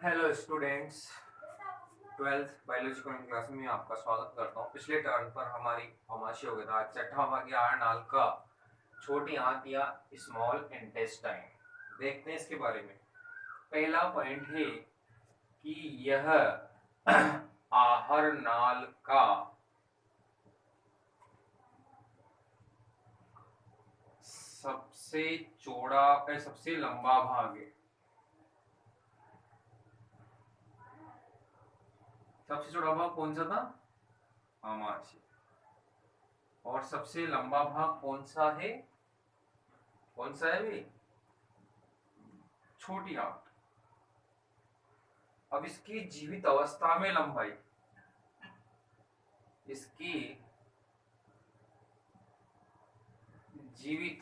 Hello students, twelfth biological class में आपका स्वागत करता हूँ। पिछले टर्न पर हमारी फॉर्मेशन हो गया था। आज छठा भाग आयरन नाल का छोटी आंत या स्मॉल इंटेस्टाइन। देखते हैं इसके बारे में। पहला पॉइंट है कि यह आहार नाल का सबसे चौड़ा सबसे लंबा भाग है। सबसे चौड़ा भाग कौन सा था? आमाशय। और सबसे लंबा भाग कौन सा है? कौन सा है भाई? छोटी आंत। अब इसकी जीवित अवस्था में लंबाई, इसकी जीवित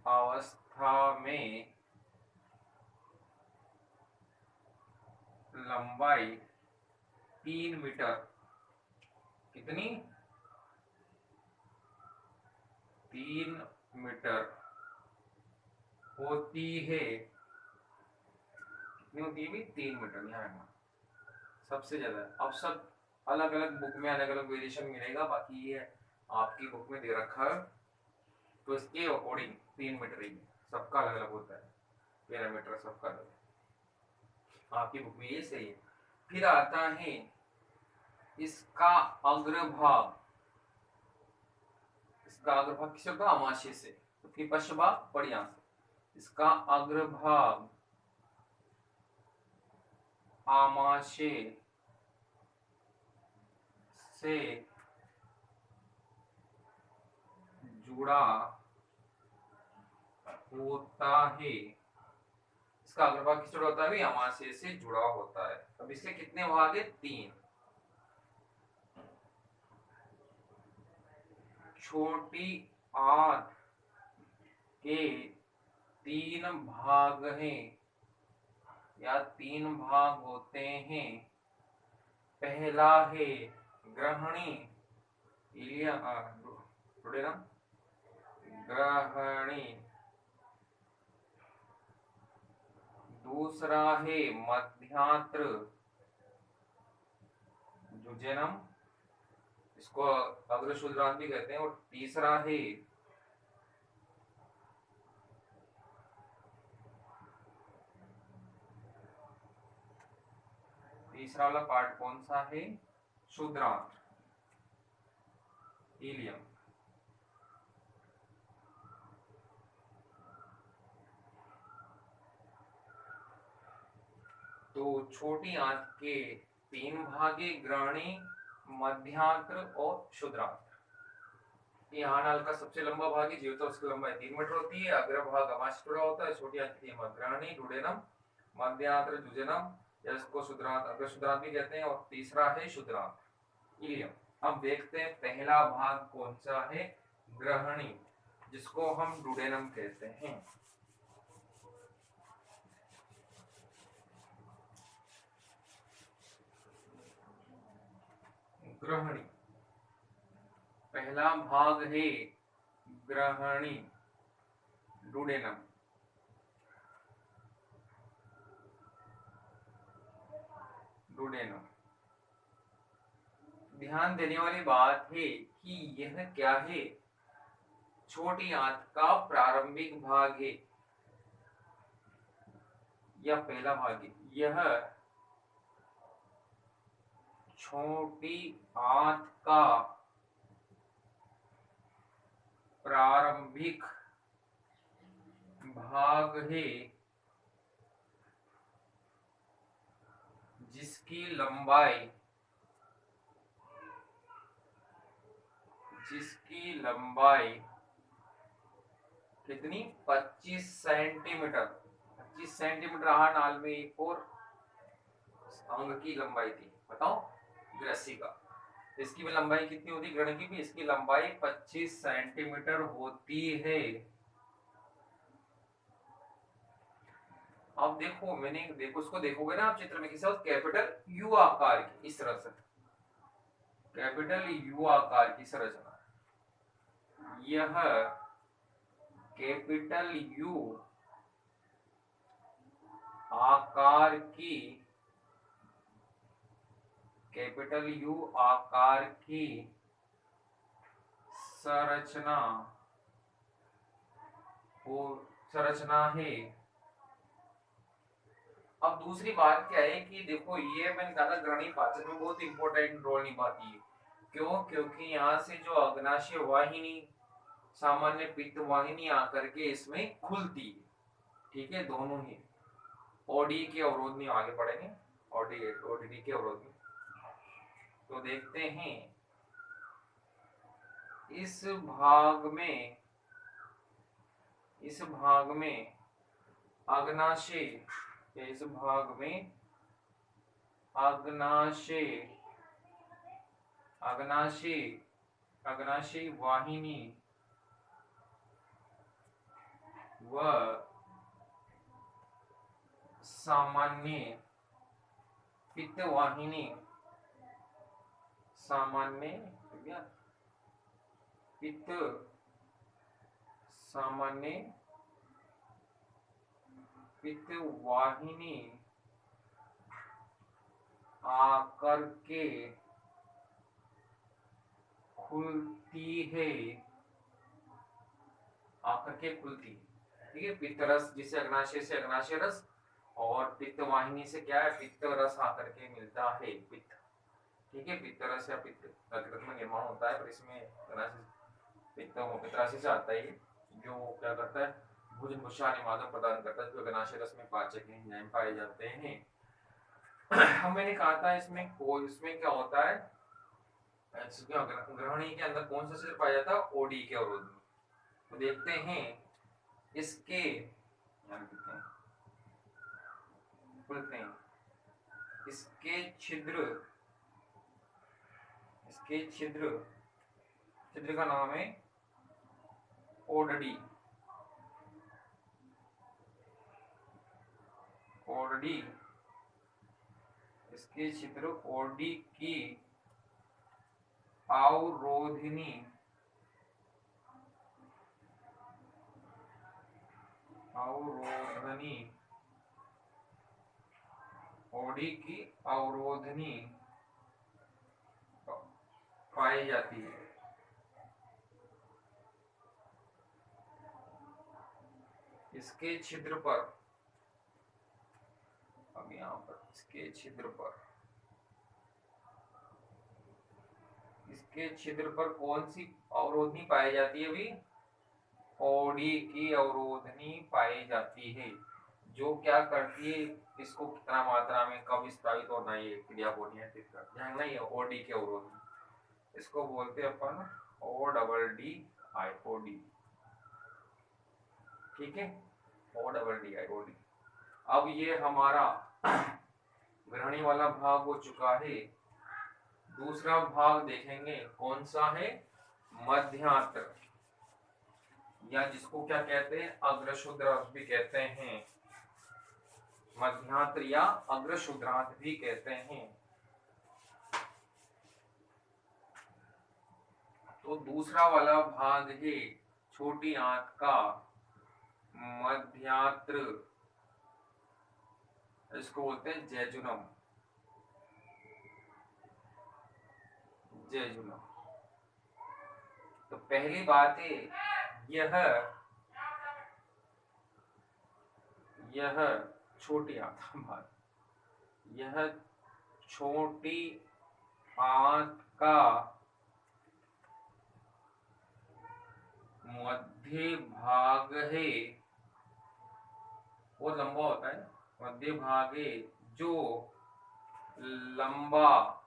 अवस्था में लंबाई 3 मीटर। कितनी? 3 मीटर होती है। कितनी होती है? 3 मीटर। यहाँ सबसे ज्यादा। अब सब अलग अलग बुक में अलग अलग वेरिएशन मिलेगा, बाकी ये आपकी बुक में दे रखा है तो इसके अकॉर्डिंग 3 मीटर ही सबका अलग अलग होता है। पैरामीटर सबका अलग है, आपकी बुक में ये सही है। फिर आता है इसका अग्रभाग। इसका अग्रभाग किससे होगा? आमाशय से। तो फिर पश्च भाग बड़ी आंत से। इसका अग्रभाग आमाशय से जुड़ा होता है। इसका अग्रभाग किससे जुड़ा होता है? भी आमाशय से जुड़ा होता है। अब इसके कितने भाग है? 3। छोटी आंत के 3 भाग हैं या 3 भाग होते हैं। पहला है ग्रहणी, ग्रहणी। दूसरा है मध्यांत्र, जुजेनम, इसको अग्रशूद्रांत भी कहते हैं। और तीसरा है तीसरा वाला पार्ट कौन सा है? शूद्रांत, इलियम। तो छोटी आंत के 3 भाग है, ग्रहणी, मध्यांत्र और शूद्रांत। ये आहार का सबसे लंबा भाग है, जीवित उसकी लंबाई 3 मीटर होती है। अग्रभाग आमाशय से जुड़ा होता है। छोटी आंत की ग्रहणी, डुडेनम, मध्यांत्र, जुजेनम, या इसको शूद्रांत, अग्रशूद्रांत भी कहते हैं। और तीसरा है शूद्रांत, इलियम। अब देखते हैं पहला भाग कौन सा है? ग्रहणी, जिसको हम डुडेनम कहते हैं। ग्रहणी पहला भाग है ग्रहणी, डुडेनम। डुडेनम। ध्यान देने वाली बात है कि यह क्या है? छोटी आंत का प्रारंभिक भाग है या पहला भाग है। यह छोटी आंत का प्रारंभिक भाग है, जिसकी लंबाई कितनी? 25 सेंटीमीटर। 25 सेंटीमीटर आहार नाल में एक और अंग की लंबाई थी, बताओ, ग्रसी का। इसकी भी लंबाई कितनी होती? ग्रहण की भी इसकी लंबाई 25 सेंटीमीटर होती है। अब देखो, उसको देखोगे ना आप चित्र में, किसी कैपिटल यू आकार की इस तरह से, कैपिटल यू आकार की संरचना। यह कैपिटल यू आकार की, कैपिटल यू आकार की संरचना है। अब दूसरी बात क्या है कि देखो ये मैंने कहा था ग्रहणी पाचन में बहुत इंपॉर्टेंट रोल निभाती है। क्यों? क्योंकि यहाँ से जो अग्नाशय वाहिनी, सामान्य पित्त वाहिनी आकर के इसमें खुलती है। ठीक है, दोनों ही। ओडी के अवरोध में आगे बढ़ेंगे, ओडी के अवरोध में तो देखते हैं इस भाग में अग्नाशय, इस भाग में अग्नाशय वाहिनी व सामान्य पित्त वाहिनी, सामान्य पित्त वाहिनी आकर के खुलती है, ठीक है। पित्त रस, जिसे अग्नाशय से अग्नाशय रस और पित्त वाहिनी से क्या है, पित्त रस आकर के मिलता है, पित्त। ठीक है, पित्त रस या पित्त रक्त में निर्माण होता है, पर इसमें पित्तरस से आता है, जो क्या करता है, भोजन को क्षारीय मादक प्रदान करता है, जो अग्नाशय रस में पाचक एंजाइम पाए जाते हैं। मैंने कहा था इसमें क्या होता है, ग्रहणी के अंदर कौन सा क्षेत्र पाया जाता है, ओडी के अवरोध में। तो देखते हैं इसके, खुलते हैं इसके छिद्र का नाम है ओडडी। इसके छिद्र ओडी की अवरोधनी ओडी की अवरोधनी पाई जाती है। इसके छिद्र पर, अब यहाँ पर इसके छिद्र पर कौन सी अवरोधनी पाई जाती है? अभी ओडी की अवरोधनी पाई जाती है, जो क्या करती है, इसको कितना मात्रा में कब स्त्रावित होना है, क्रिया को नियंत्रित करती है ना, ये ओडी के अवरोधनी। इसको बोलते हैं अपन O double D I O D. ठीक है, O double D I O D. अब ये हमारा ग्रहणी वाला भाग हो चुका है। दूसरा भाग देखेंगे, कौन सा है, मध्यांतर, या जिसको क्या कहते हैं, अग्रशुद्रांश भी कहते हैं, मध्यांतर या अग्रशुद्रांश भी कहते हैं। तो दूसरा वाला भाग है छोटी आंत का मध्यांतर, इसको बोलते हैं जेजुनम। तो पहली बात है, यह छोटी आंत भाग, यह छोटी आंत का मध्य भाग है, वो लंबा होता है, मध्य भाग है जो लंबा,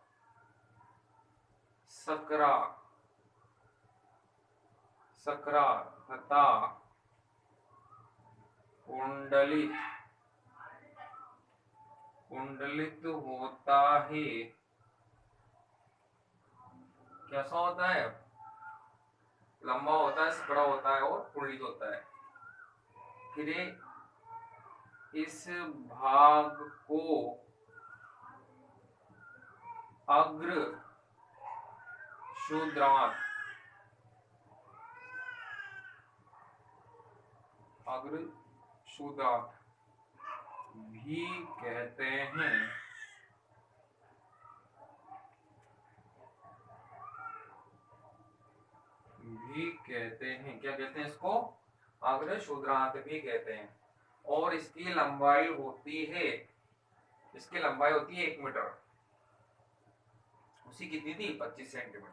सकरा तथा कुंडलित होता है। कैसा होता है? लंबा होता है, सकरा होता है और कुंडलित होता है। फिर इस भाग को अग्र शुद्रांत भी कहते हैं। भी कहते हैं, क्या कहते हैं इसको? अग्र क्षुद्रांत भी कहते हैं। और इसकी लंबाई होती है, इसकी लंबाई होती है 1 मीटर। उसी कितनी थी? 25 सेंटीमीटर।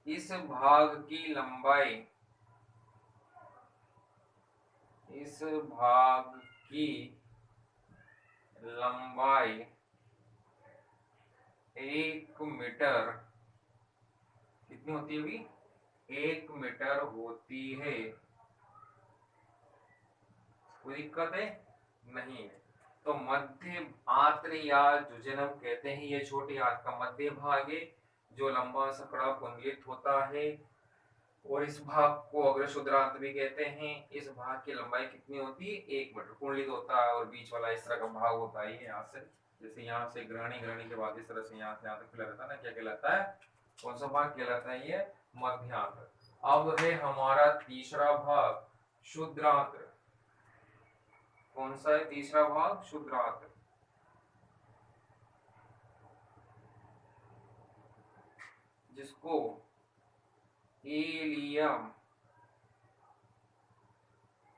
इस भाग की लंबाई, इस भाग की लंबाई 1 मीटर कितनी होती है अभी? 1 मीटर होती है। कोई दिक्कत है? नहीं है। तो मध्य आंत्र या जुजनम कहते हैं ये छोटी आंत का मध्य भाग है जो लंबा सकड़ा कुंडलित होता है। और इस भाग को अग्र क्षुद्रांत भी कहते हैं। इस भाग की लंबाई कितनी होती है? 1 मीटर कुंडलित होता है। और बीच वाला इस तरह का भाग होता है, यहाँ से, जैसे यहाँ से ग्रहणी, ग्रहणी के बाद इस तरह से यहाँ से यहाँ तक खुला रहता है ना, क्या कहलाता है? कौन सा भाग कहलाता है? ये मध्यांत्र। अब है हमारा तीसरा भाग, क्षुद्रांत्र। कौन सा है तीसरा भाग? क्षुद्रांत्र। जिसको इलियम,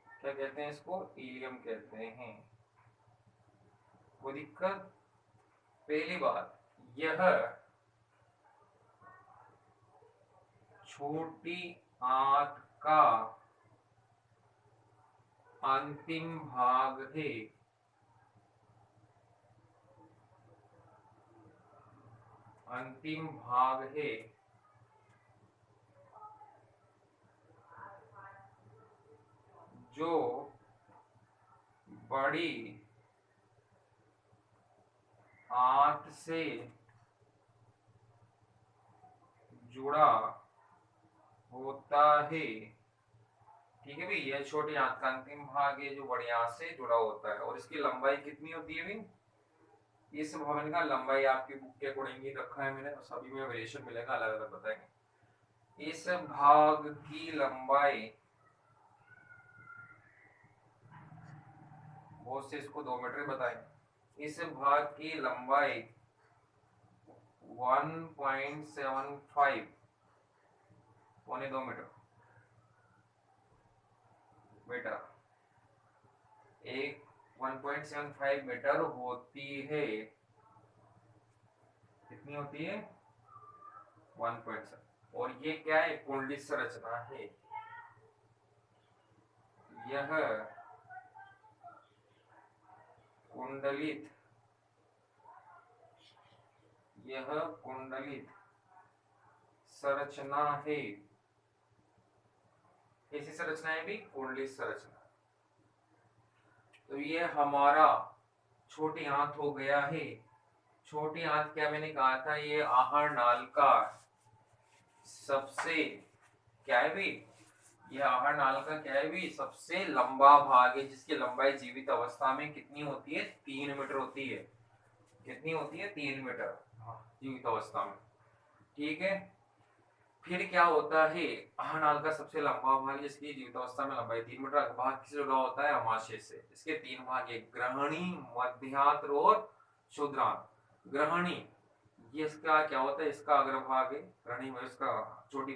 क्या कहते हैं इसको? इलियम कहते हैं। कोई दिक्कत? पहली बात, यह छोटी आंत का अंतिम भाग है। अंतिम भाग है जो बड़ी आंत से जुड़ा होता है। ठीक है भाई, यह छोटी आंत का अंतिम भाग है जो बड़ी आंत से जुड़ा होता है। और इसकी लंबाई कितनी होती है भाई? इस भवन का लंबाई आपकी बुक के अकॉर्डिंग ही रखा है मैंने, सभी में वेरिएशन मिलेगा, अलग अलग बताएंगे। इस भाग की लंबाई, बहुत से इसको 2 मीटर बताएं। इस भाग की लंबाई 1.75 पौने 2 मीटर मीटर, एक 1.75 मीटर होती है। कितनी होती है? 1.7। और ये क्या है? कुंडली संरचना है। यह कुंडलित, यह कुंडलित संरचना है। कैसी संरचना है भी? कुंडलित संरचना। तो ये हमारा छोटी आंत हो गया है। छोटी आंत क्या मैंने कहा था? ये आहार नाल का सबसे, क्या है भी? ये आहार नाल का क्या है भी? सबसे लंबा भाग है, जिसकी लंबाई जीवित अवस्था में कितनी होती है? 3 मीटर होती है। कितनी होती है? 3 मीटर, जीवित अवस्था में। ठीक है। फिर क्या होता है? आहार नाल का सबसे लंबा भाग जिसकी जीवित अवस्था में लंबाई 3 मीटर, भाग किससे जुड़ा होता है? अमाशय से। इसके 3 भाग है, ग्रहणी, मध्यांत्र और क्षुद्रांत। ग्रहणी, ये इसका क्या होता है? इसका अग्रभाग है। ग्रहणी में इसका छोटी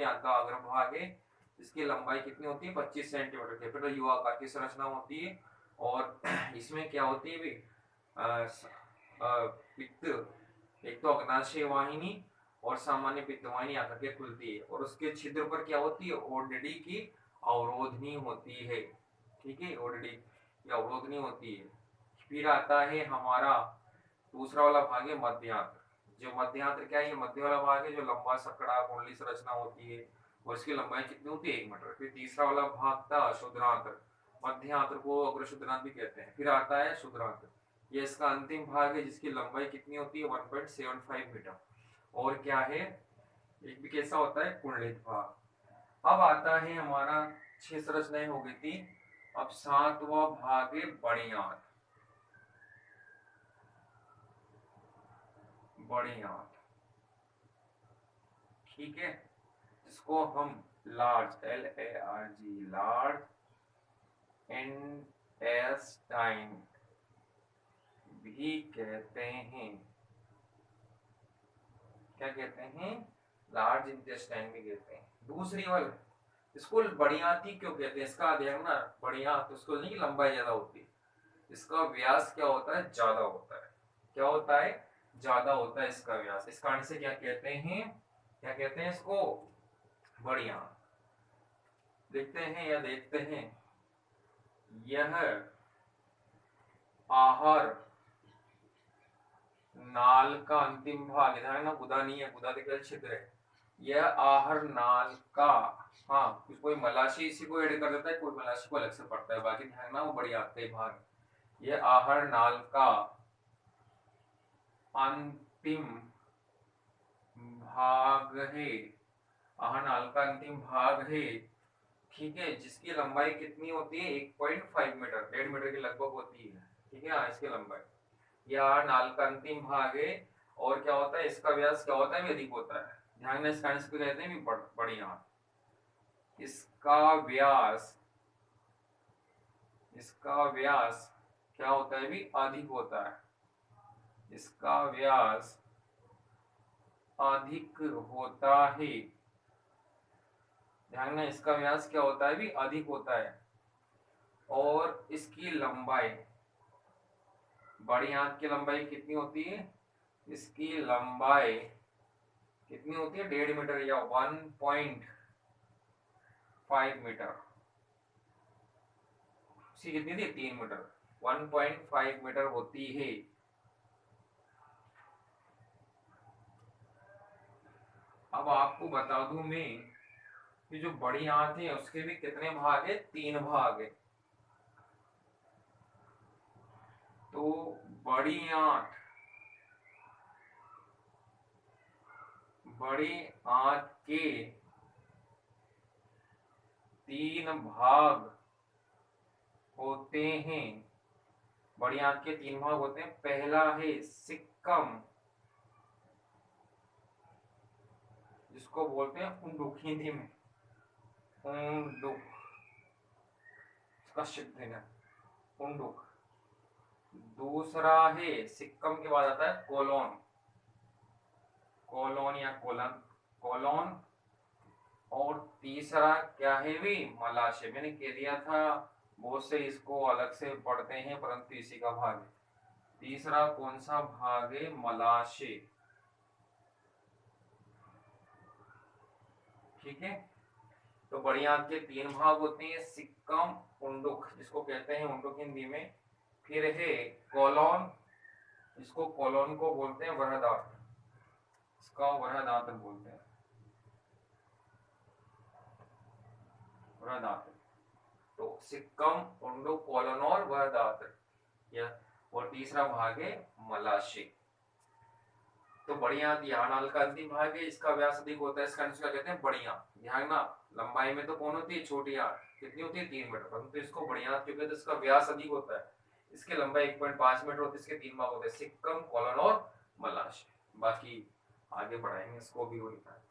आंत का अग्रभाग है। इसकी लंबाई कितनी होती है? 25 सेंटीमीटर। कैपिटल यू आकार की संरचना होती है। और इसमें क्या होती है भी? पित्त, एक तो अग्नाशय वाहिनी और सामान्य पित्तवाहिनी आकर के खुलती है। और उसके छिद्र पर क्या होती है? ओडडी की अवरोधनी होती है। ठीक है, ओडडी की अवरोधनी होती है। फिर आता है हमारा दूसरा वाला भाग है मध्यांत्र। जो मध्यांत्र क्या है? ये मध्य वाला भाग है जो लंबा सकड़ा कुंडली संरचना होती है। और इसकी लंबाई कितनी होती है? 1 मीटर। फिर तीसरा वाला भाग था क्षुद्रांत्र। मध्यांत्र को अग्र क्षुद्रांत भी कहते हैं। फिर आता है क्षुद्रांत्र, ये इसका अंतिम भाग है जिसकी लंबाई कितनी होती है? 1.75 मीटर। और क्या है? एक भी कैसा होता है? कुंडलित भाग। अब आता है हमारा 6 संरचनाएं हो गई थी। अब 7वां भाग है बड़ी आंत। बड़ी आंत, ठीक है, जिसको हम लार्ज, LARG, लार्ज इंटेस्टाइन भी कहते हैं। क्या कहते हैं? लार्ज इंटेस्टाइन भी कहते हैं। दूसरी वाली इसको बड़ी आंत क्यों कहते हैं? इसका ध्यान ना, बड़ी आंत उसको नहीं कि लंबाई ज्यादा होती है, इसका व्यास क्या होता है? ज्यादा होता है। क्या होता है? ज्यादा होता है इसका व्यास। इस कारण से क्या कहते हैं? क्या कहते हैं इसको? बड़ी आंत। देखते हैं या देखते हैं, यह आहार नाल का अंतिम भाग, इधर ना गुदा नहीं है, गुदा देखिए छिद्र है। यह आहार नाल का, हाँ कुछ कोई मलाशी इसी को ऐड कर देता है, कोई मलाशी को अलग से पड़ता है, बाकी ध्यान ना वो बड़ी आंत का ही भाग। यह आहार नाल का अंतिम भाग है। आहार नाल का अंतिम भाग है, ठीक है, जिसकी लंबाई कितनी होती है? 1.5 मीटर, 1.5 मीटर की लगभग होती है, ठीक है। इसकी लंबाई, यह नाल का अंतिम भाग है। और क्या होता है? इसका व्यास क्या होता है? भी अधिक होता है। ध्यान में इस कारण से कहते हैं बड़ी आंत। इसका व्यास क्या होता है? भी अधिक होता है। इसका व्यास अधिक होता है। ध्यान में, इसका व्यास क्या होता है? भी अधिक होता है। और इसकी लंबाई, बड़ी आंत की लंबाई कितनी होती है? इसकी लंबाई कितनी होती है? 1.5 मीटर या 1.5 मीटर। इसकी कितनी थी? 3 मीटर। 1.5 मीटर होती है। अब आपको बता दूं मैं कि जो बड़ी आंत है उसके भी कितने भाग है? 3 भाग है। तो बड़ी आंत के 3 भाग होते हैं। बड़ी आंत के 3 भाग होते हैं। पहला है सिक्कम, जिसको बोलते हैं उंडुक, हिंदी में उंडुक, इसका शब्द है ना उंडुक। दूसरा है, सिक्कम के बाद आता है कोलोन, कोलोन या कोलन, कोलोन। और तीसरा क्या है? भी मलाशय। मैंने कह दिया था बहुत से इसको अलग से पढ़ते हैं, परंतु इसी का भाग है। तीसरा कौन सा भाग है? मलाशय, ठीक है। तो बड़ी आंत के 3 भाग होते हैं, सिक्कम, उंडुक, जिसको कहते हैं उंडुक हिंदी में। फिर है कोलोन, इसको कोलोन को बोलते हैं वृहदात, इसका वृहदात बोलते हैं, वृहदात। तो सिक्कम, उंडुक, कोलोन और वृहदात, और तीसरा भाग है मलाशय। तो बड़ी आंत यहाँ नाल का अंतिम भाग है, इसका व्यास अधिक होता है, इसका क्या कहते हैं? बड़ी आंत। ध्यान ना, लंबाई में तो कौन होती है? छोटी आंत। कितनी होती है? 3 मीटर। परंतु इसको बड़ी आंत क्यों कहते हैं? इसका व्यास अधिक होता है, इसकी लंबाई 1.5 मीटर होती है। इसके 3 भाग होते हैं, सिक्कम, कोलन और मलाशय। बाकी आगे बढ़ाएंगे, इसको भी होता है।